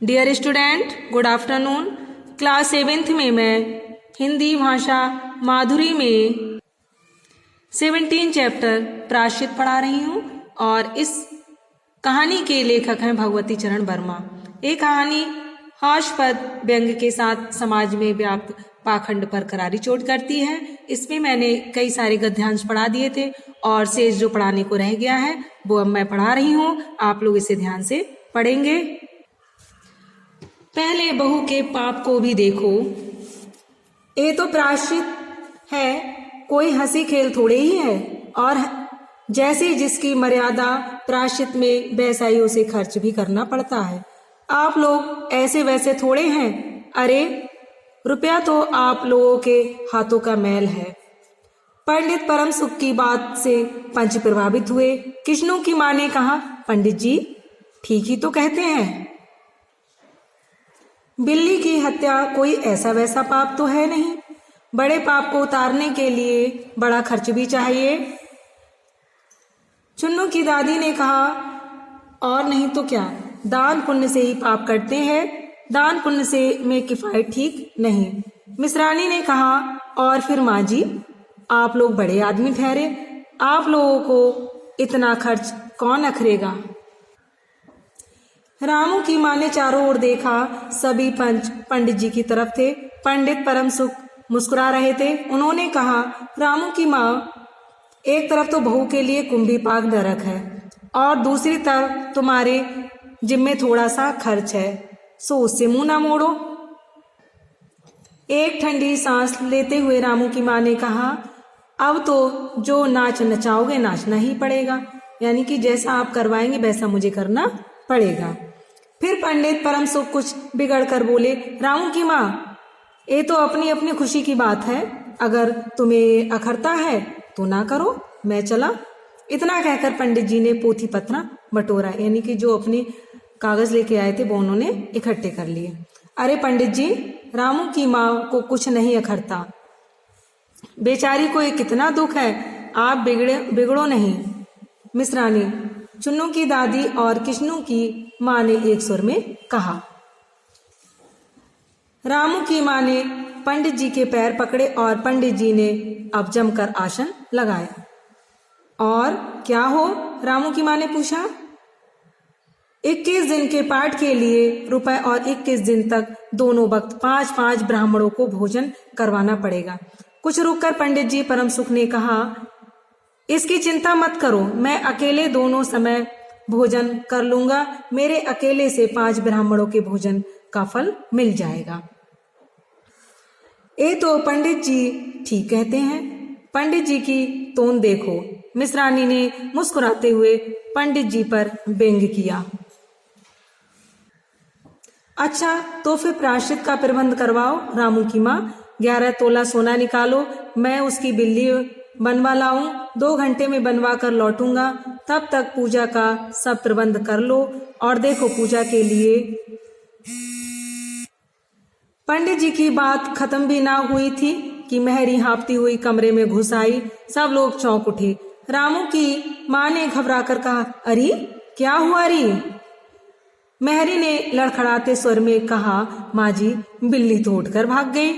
Dear student, good afternoon. Class 7th में मैं हिंदी भाषा माधुरी में 17 चैप्टर प्रायश्चित पढ़ा रही हूँ और इस कहानी के लेखक हैं भगवती चरण वर्मा। ये कहानी हास्यास्पद व्यंग के साथ समाज में व्याप्त पाखंड पर करारी चोट करती है। इसमें मैंने कई सारे गद्यांश पढ़ा दिए थे और शेष जो पढ़ाने को रह गया है वो अब मैं पढ़ा रही हूँ। आप लोग इसे ध्यान से पढ़ेंगे। पहले बहू के पाप को भी देखो, ये तो प्रायश्चित है, कोई हंसी खेल थोड़े ही है। और जैसे जिसकी मर्यादा प्रायश्चित में वैसा ही उसे खर्च भी करना पड़ता है। आप लोग ऐसे वैसे थोड़े हैं। अरे रुपया तो आप लोगों के हाथों का मैल है। पंडित परम सुख की बात से पंच प्रभावित हुए। किशनु की माँ ने कहा, पंडित जी ठीक ही तो कहते हैं। बिल्ली की हत्या कोई ऐसा वैसा पाप तो है नहीं। बड़े पाप को उतारने के लिए बड़ा खर्च भी चाहिए। चुन्नू की दादी ने कहा, और नहीं तो क्या, दान पुण्य से ही पाप करते हैं, दान पुण्य से में किफायत ठीक नहीं। मिश्रानी ने कहा, और फिर माँ जी आप लोग बड़े आदमी ठहरे, आप लोगों को इतना खर्च कौन अखरेगा। रामू की माँ ने चारों ओर देखा। सभी पंच पंडित जी की तरफ थे। पंडित परम सुख मुस्कुरा रहे थे। उन्होंने कहा, रामू की माँ, एक तरफ तो बहू के लिए कुंभी पाक नरक है और दूसरी तरफ तुम्हारे जिम्मे थोड़ा सा खर्च है, सो उससे मुंह ना मोड़ो। एक ठंडी सांस लेते हुए रामू की माँ ने कहा, अब तो जो नाच नचाओगे नाचना ही पड़ेगा, यानी कि जैसा आप करवाएंगे वैसा मुझे करना पड़ेगा। फिर पंडित परम सुख कुछ बिगड़ कर बोले, रामू की माँ, ये तो अपनी अपनी खुशी की बात है, अगर तुम्हें अखरता है तो ना करो, मैं चला। इतना कहकर पंडित जी ने पोथी पत्रा बटोरा, यानी कि जो अपने कागज लेके आए थे वो उन्होंने इकट्ठे कर लिए। अरे पंडित जी, रामू की माँ को कुछ नहीं अखरता, बेचारी को ये कितना दुख है, आप बिगड़ो नहीं। मिश्रानी, चुन्नू की दादी और किशनु की माँ ने एक सुर में कहा। रामू की माँ ने पंडित जी के पैर पकड़े और पंडित जी ने अब जमकर आसन लगाया। और क्या हो, रामू की माँ ने पूछा। 21 दिन के पाठ के लिए रुपए और 21 दिन तक दोनों वक्त 5-5 ब्राह्मणों को भोजन करवाना पड़ेगा। कुछ रुककर पंडित जी परम सुख ने कहा, इसकी चिंता मत करो, मैं अकेले दोनों समय भोजन कर लूंगा, मेरे अकेले से 5 ब्राह्मणों के भोजन का फल मिल जाएगा। ये तो पंडित जी ठीक कहते हैं। पंडित जी की तोन देखो। मिश्रानी ने मुस्कुराते हुए पंडित जी पर व्यंग किया। अच्छा तो फिर प्रायश्चित का प्रबंध करवाओ। रामू की माँ, 11 तोला सोना निकालो, मैं उसकी बिल्ली बनवा लाऊं, 2 घंटे में बनवा कर लौटूंगा, तब तक पूजा का सब प्रबंध कर लो। और देखो पूजा के लिए। पंडित जी की बात खत्म भी ना हुई थी कि मेहरी हाँफती हुई कमरे में घुस आई। सब लोग चौंक उठे। रामू की माँ ने घबराकर कहा, अरे क्या हुआ री। मेहरी ने लड़खड़ाते स्वर में कहा, माँ जी बिल्ली तो उठकर भाग गई।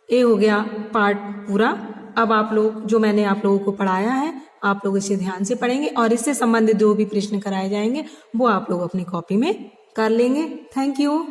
ये हो गया पाठ पूरा। अब आप लोग, जो मैंने आप लोगों को पढ़ाया है, आप लोग इसे ध्यान से पढ़ेंगे और इससे संबंधित जो भी प्रश्न कराए जाएंगे वो आप लोग अपनी कॉपी में कर लेंगे। Thank you.